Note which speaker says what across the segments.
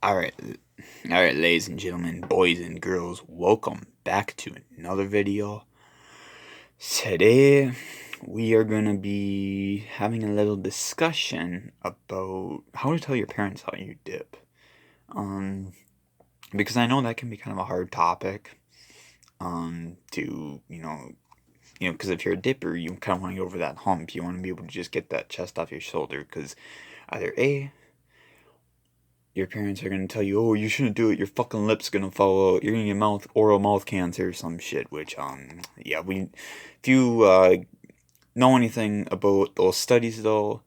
Speaker 1: Alright, alright, ladies and gentlemen, boys and girls, welcome back to another video. Today, we are going to be having a little discussion about how to tell your parents how you dip. Because I know that can be kind of a hard topic, because if you're a dipper, you kind of want to get over that hump. You want to be able to just get that chest off your shoulder, because either A, your parents are gonna tell you, oh, you shouldn't do it, your fucking lip's gonna fall out, you're gonna get oral mouth cancer or some shit, which, yeah, if you, know anything about those studies, though,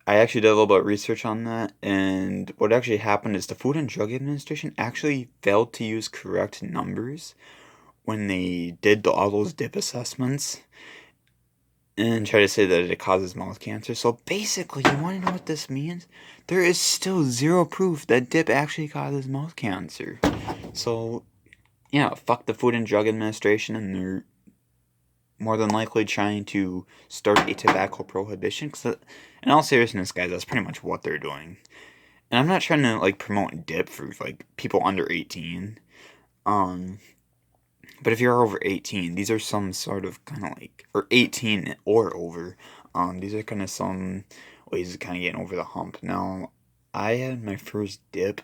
Speaker 1: I actually did a little bit of research on that, and what actually happened is the Food and Drug Administration actually failed to use correct numbers when they did all those dip assessments, and try to say that it causes mouth cancer. So basically, you want to know what this means? There is still zero proof that dip actually causes mouth cancer. So, yeah, fuck the Food and Drug Administration, and they're more than likely trying to start a tobacco prohibition. Cause in all seriousness, guys, that's pretty much what they're doing. And I'm not trying to, promote dip for, people under 18. But if you're over 18, these are some sort of or 18 or over, these are kind of some ways of kind of getting over the hump. Now, I had my first dip,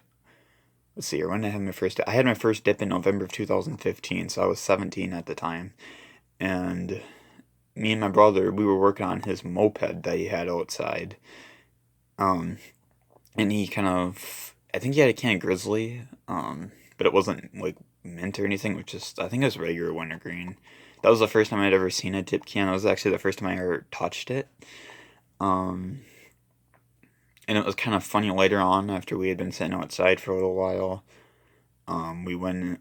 Speaker 1: let's see here, when did I have my first dip? I had my first dip in November of 2015, so I was 17 at the time. And me and my brother, we were working on his moped that he had outside. And he I think he had a can of Grizzly, but it wasn't, mint or anything, I think it was regular wintergreen. That was the first time I'd ever seen a dip can. That was actually the first time I ever touched it. And it was kind of funny later on, after we had been sitting outside for a little while. We went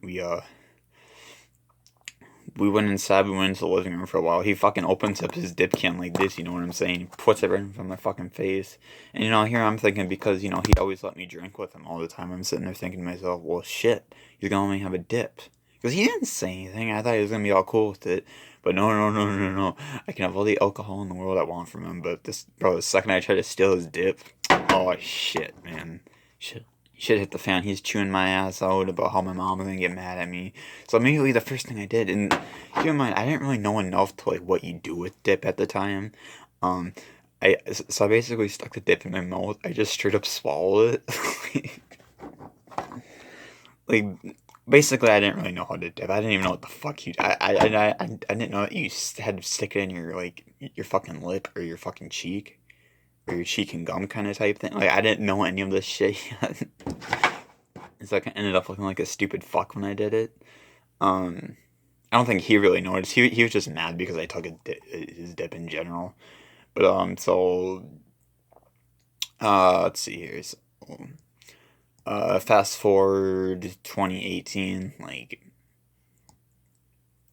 Speaker 1: inside, we went into the living room for a while. He fucking opens up his dip can like this, you know what I'm saying? He puts it right in front of my fucking face. And, here I'm thinking, because, he'd always let me drink with him all the time. I'm sitting there thinking to myself, well, shit, he's gonna let me have a dip. Because he didn't say anything. I thought he was gonna be all cool with it. But no. I can have all the alcohol in the world I want from him, but the second I try to steal his dip, oh, shit, man. Shit hit the fan. He's chewing my ass out about how my mom was gonna get mad at me. So immediately the first thing I did, and keep in mind, I didn't really know enough to what you do with dip at the time. I basically stuck the dip in my mouth. I just straight up swallowed it. Basically, I didn't really know how to dip. I didn't even know what the fuck you. I didn't know that you had to stick it in your fucking lip or your fucking cheek. Or your cheek and gum kind of type thing. I didn't know any of this shit yet. So I ended up looking like a stupid fuck when I did it. I don't think he really noticed. He was just mad because I took his dip in general. But, let's see here. So, fast forward 2018,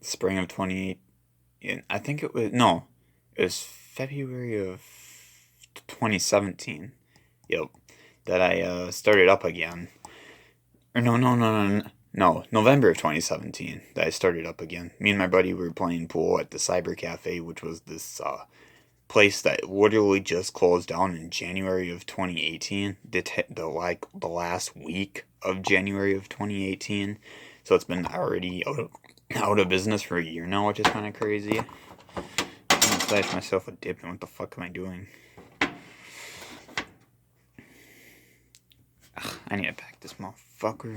Speaker 1: spring of 2018. I think it was February of 2017, yep, that I started up again. Or no, November of 2017 that I started up again. Me and my buddy were playing pool at the Cyber Cafe, which was this place that literally just closed down in January of 2018. The last week of January of 2018. So it's been already out of business for a year now, which is kind of crazy. I'm gonna flash myself a dip, and what the fuck am I doing? I need to pack this motherfucker.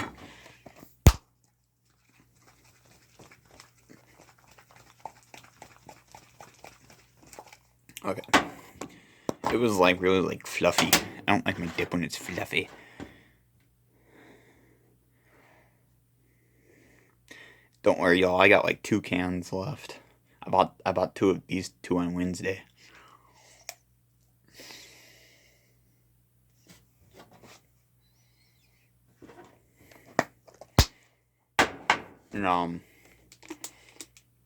Speaker 1: Okay. It was really fluffy. I don't like my dip when it's fluffy. Don't worry, y'all. I got 2 cans left. I bought 2 of these 2 on Wednesday. And,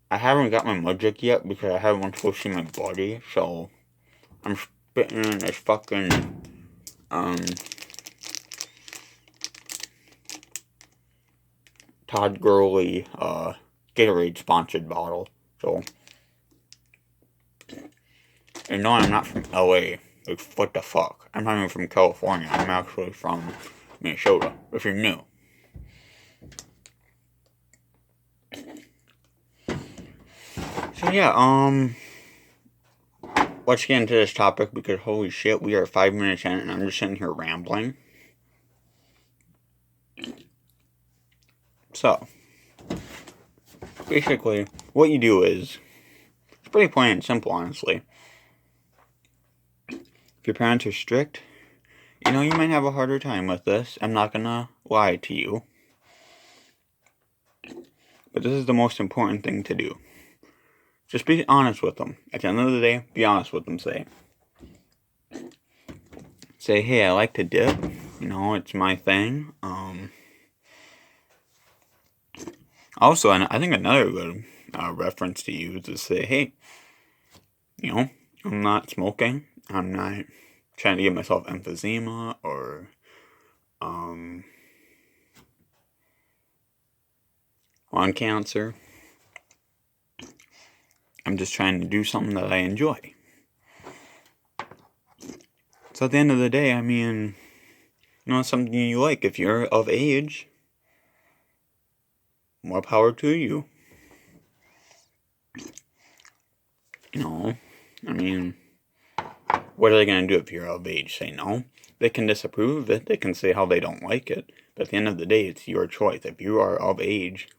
Speaker 1: I haven't got my Mudjik yet because I haven't want to go see my buddy, so I'm spitting in this fucking, Todd Gurley, Gatorade sponsored bottle, so. And no, I'm not from LA. What the fuck? I'm not even from California. I'm actually from Minnesota, if you're new. So yeah, let's get into this topic because holy shit, we are 5 minutes in and I'm just sitting here rambling. So, basically, what you do is, it's pretty plain and simple, honestly. If your parents are strict, you might have a harder time with this. I'm not gonna lie to you. But this is the most important thing to do. Just be honest with them. At the end of the day, be honest with them. Say, hey, I like to dip. It's my thing. Also, and I think another good reference to use is say, hey, I'm not smoking. I'm not trying to give myself emphysema or lung cancer. I'm just trying to do something that I enjoy. So at the end of the day, it's something you like. If you're of age, more power to you. What are they going to do if you're of age? Say no? They can disapprove of it. They can say how they don't like it. But at the end of the day, it's your choice. If you are of age,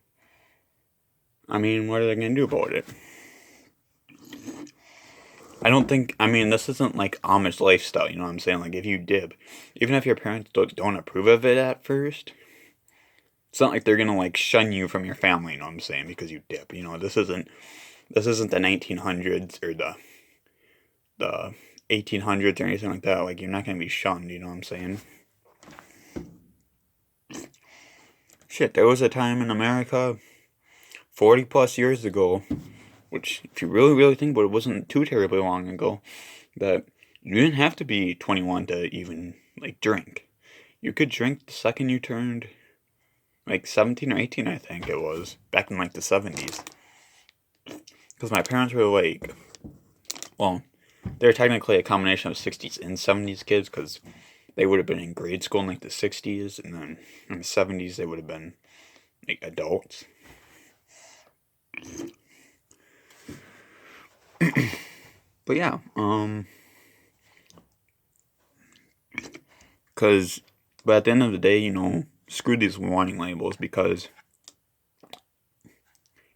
Speaker 1: what are they going to do about it? I don't think, this isn't like Amish lifestyle, you know what I'm saying? Like, if you dip, even if your parents don't approve of it at first, it's not like they're going to, like, shun you from your family, you know what I'm saying, because you dip. This isn't the 1900s or the 1800s or anything like that. Like, you're not going to be shunned, you know what I'm saying? Shit, there was a time in America 40 plus years ago, which, if you really, really think about it, wasn't too terribly long ago, that you didn't have to be 21 to even, like, drink. You could drink the second you turned, like, 17 or 18, I think it was, back in, like, the 70s. Because my parents were, like, well, they're technically a combination of 60s and 70s kids, because they would have been in grade school in, like, the 60s, and then in the 70s they would have been, like, adults. But yeah, but at the end of the day, screw these warning labels, because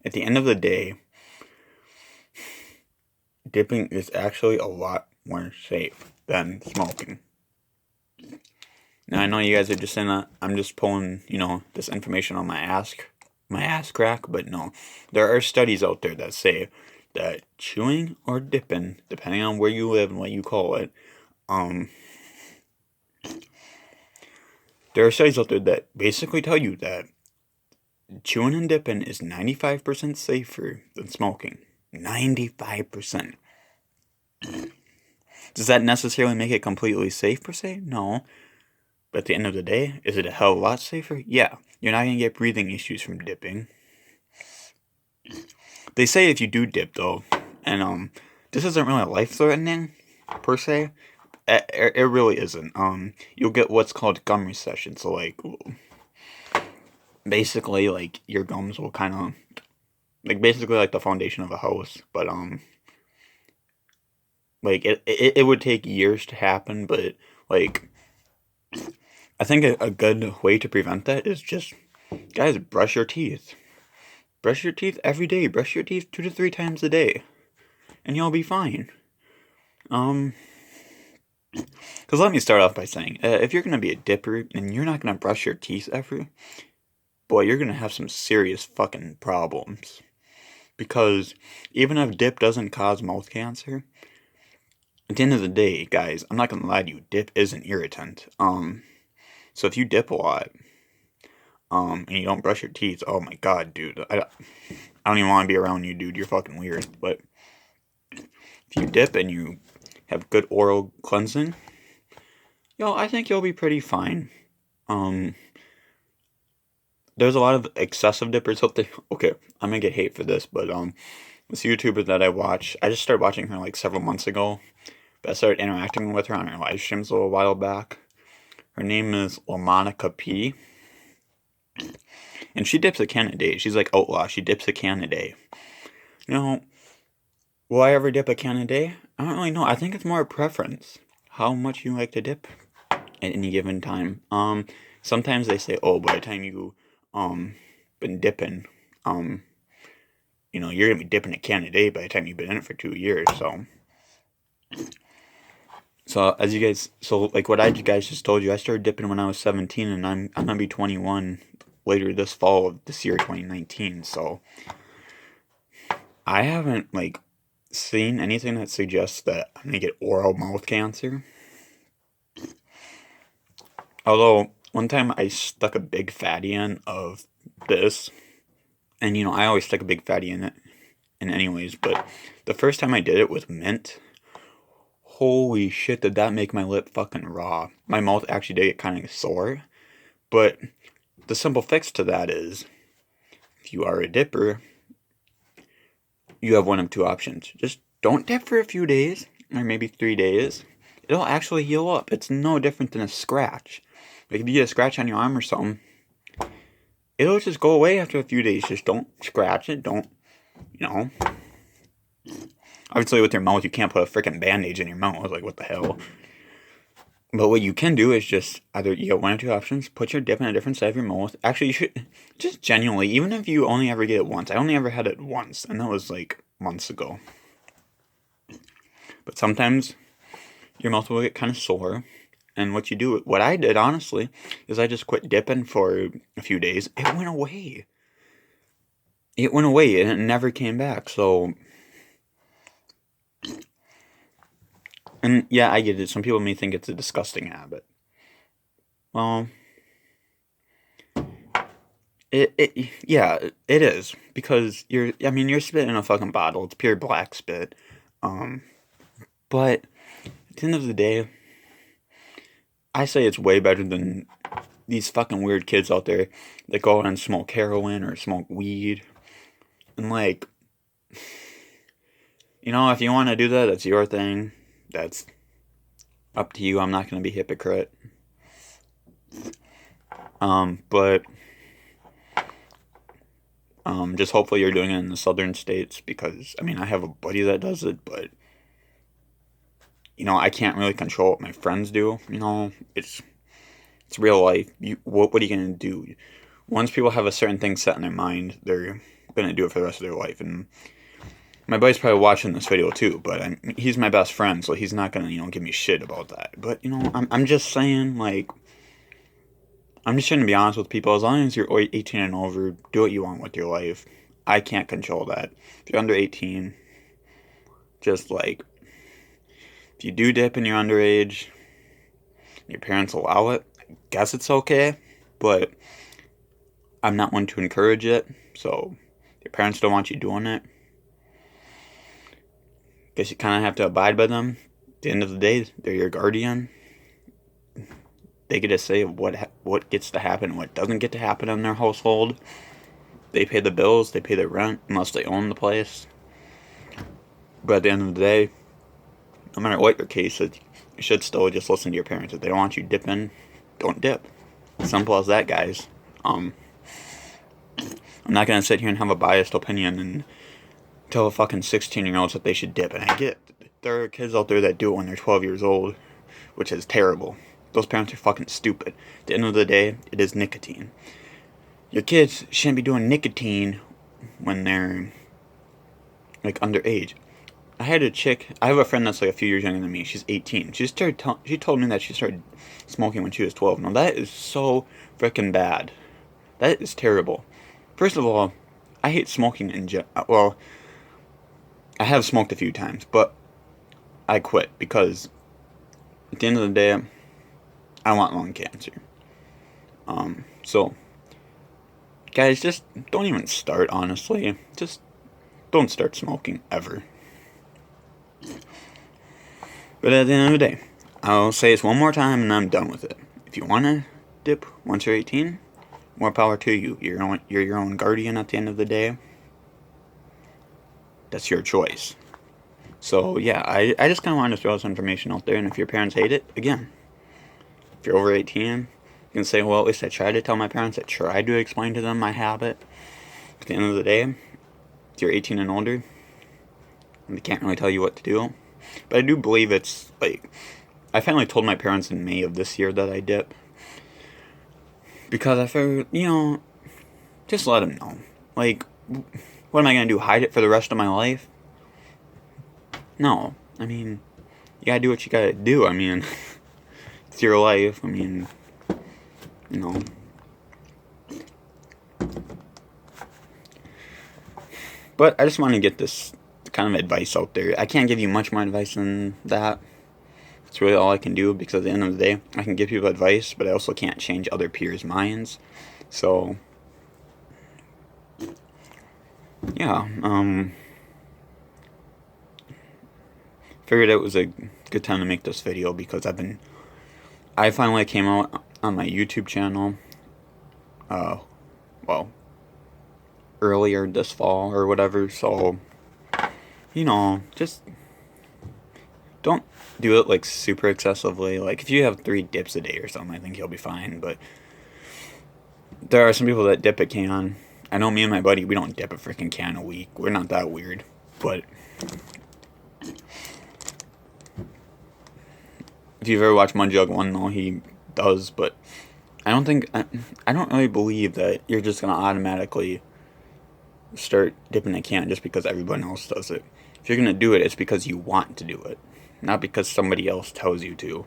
Speaker 1: at the end of the day, dipping is actually a lot more safe than smoking. Now I know you guys are just saying that I'm just pulling, this information on my ass crack, but no, there are studies out there that say that chewing or dipping, depending on where you live and what you call it, there are studies out there that basically tell you that chewing and dipping is 95% safer than smoking. 95%. Does that necessarily make it completely safe per se? No. But at the end of the day, is it a hell of a lot safer? Yeah. You're not going to get breathing issues from dipping. They say if you do dip, though, and this isn't really life-threatening, per se. It really isn't. You'll get what's called gum recession. So, like, basically, like, your gums will kind of, like, basically like the foundation of a house. But, like, it would take years to happen, but, like, I think a good way to prevent that is just, guys, brush your teeth. Brush your teeth every day. Brush your teeth 2 to 3 times a day. And you'll be fine. Because let me start off by saying, if you're going to be a dipper and you're not going to brush your teeth ever, boy, you're going to have some serious fucking problems. Because even if dip doesn't cause mouth cancer, at the end of the day, guys, I'm not going to lie to you, dip is an irritant. So if you dip a lot, and you don't brush your teeth, oh my god, dude, I don't even want to be around you, dude, you're fucking weird. But if you dip and you have good oral cleansing, I think you'll be pretty fine. There's a lot of excessive dippers out there. Okay, I'm gonna get hate for this, but this YouTuber that I watch, I just started watching her like several months ago, but I started interacting with her on her live streams a little while back. Her name is LaMonica P. And she dips a can a day. She's like Outlaw. She dips a can a day. You know, will I ever dip a can a day? I don't really know. I think it's more a preference. How much you like to dip at any given time. Sometimes they say, oh, by the time you, been dipping, you're gonna be dipping a can a day by the time you've been in it for 2 years, So as you guys, like what I guys just told you, I started dipping when I was 17, and I'm gonna be 21 later this fall of this year, 2019. So I haven't like seen anything that suggests that I'm gonna get oral mouth cancer. Although one time I stuck a big fatty in of this, and I always stuck a big fatty in it, in anyways. But the first time I did it with mint. Holy shit, did that make my lip fucking raw. My mouth actually did get kind of sore. But the simple fix to that is, if you are a dipper, you have one of two options. Just don't dip for a few days, or maybe 3 days. It'll actually heal up. It's no different than a scratch. Like if you get a scratch on your arm or something, it'll just go away after a few days. Just don't scratch it. Don't. Obviously, with your mouth, you can't put a freaking bandage in your mouth. Like, what the hell? But what you can do is just either you get one or two options. Put your dip in a different side of your mouth. Actually, you should just genuinely, even if you only ever get it once. I only ever had it once, and that was like months ago. But sometimes your mouth will get kind of sore. And what I did, honestly, is I just quit dipping for a few days. It went away. And it never came back. So... And yeah, I get it. Some people may think it's a disgusting habit. Well, it is, because you're spitting in a fucking bottle. It's pure black spit. But at the end of the day, I say it's way better than these fucking weird kids out there that go out and smoke heroin or smoke weed. And like, if you want to do that, that's your thing. That's up to you. I'm not going to be a hypocrite. But just hopefully you're doing it in the southern states, because, I have a buddy that does it, but, I can't really control what my friends do. It's real life. What are you going to do? Once people have a certain thing set in their mind, they're going to do it for the rest of their life. And my buddy's probably watching this video too, but he's my best friend, so he's not gonna, give me shit about that. But, I'm just saying, like, I'm just trying to be honest with people. As long as you're 18 and over, do what you want with your life. I can't control that. If you're under 18, just, like, if you do dip and you're underage, your parents allow it, I guess it's okay, but I'm not one to encourage it, so your parents don't want you doing it. Guess you kind of have to abide by them. At the end of the day, they're your guardian. They get to say what gets to happen, what doesn't get to happen in their household. They pay the bills, they pay the rent, unless they own the place. But at the end of the day, no matter what your case is, you should still just listen to your parents. If they don't want you dipping, don't dip. Simple as that, guys. I'm not going to sit here and have a biased opinion and tell a fucking 16-year-olds that they should dip. And I get there are kids out there that do it when they're 12 years old, which is terrible. Those parents are fucking stupid. At the end of the day, it is nicotine. Your kids shouldn't be doing nicotine when they're, like, underage. I have a friend that's like a few years younger than me. She's 18. She told me that she started smoking when she was 12. Now that is so freaking bad. That is terrible. First of all, I hate smoking in general. Well, I have smoked a few times, but I quit because at the end of the day, I want lung cancer. So, guys, just don't even start, honestly. Just don't start smoking, ever. But at the end of the day, I'll say this one more time and I'm done with it. If you want to dip once you're 18, more power to you. You're your own guardian at the end of the day. That's your choice. So, yeah, I just kind of wanted to throw this information out there, and if your parents hate it, again, If you're over 18, you can say, well, at least I tried to tell my parents. I tried to explain to them my habit. At the end of the day, if you're 18 and older, they can't really tell you what to do. But I do believe it's, like, I finally told my parents in May of this year that I dip. Because I figured, just let them know. Like, what am I going to do, hide it for the rest of my life? No. I mean, you gotta do what you gotta do. I mean, it's your life. I mean, But I just want to get this kind of advice out there. I can't give you much more advice than that. It's really all I can do, because at the end of the day, I can give people advice, but I also can't change other peers' minds. So, yeah, figured it was a good time to make this video, because I finally came out on my YouTube channel, well, earlier this fall or whatever, so, just don't do it, like, super excessively. Like, if you have 3 dips a day or something, I think you'll be fine, but there are some people that dip a can. I know me and my buddy, we don't dip a freaking can a week. We're not that weird, but if you've ever watched Mud Jug 1, though, he does, but I don't really believe that you're just going to automatically start dipping a can just because everyone else does it. If you're going to do it, it's because you want to do it, not because somebody else tells you to.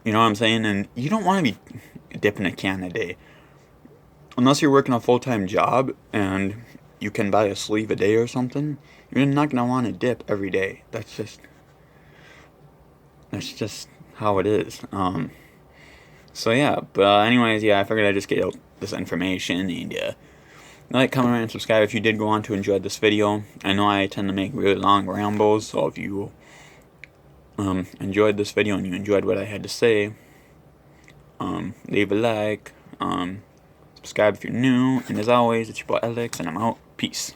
Speaker 1: You know what I'm saying? And you don't want to be dipping a can a day. Unless you're working a full-time job and you can buy a sleeve a day or something, you're not going to want to dip every day. That's just how it is. So yeah, but anyways, yeah, I figured I'd just get out this information, and like, comment, and subscribe if you did go on to enjoy this video. I know I tend to make really long rambles, so if you enjoyed this video and you enjoyed what I had to say, leave a like, subscribe if you're new, and as always, it's your boy Alex, and I'm out. Peace.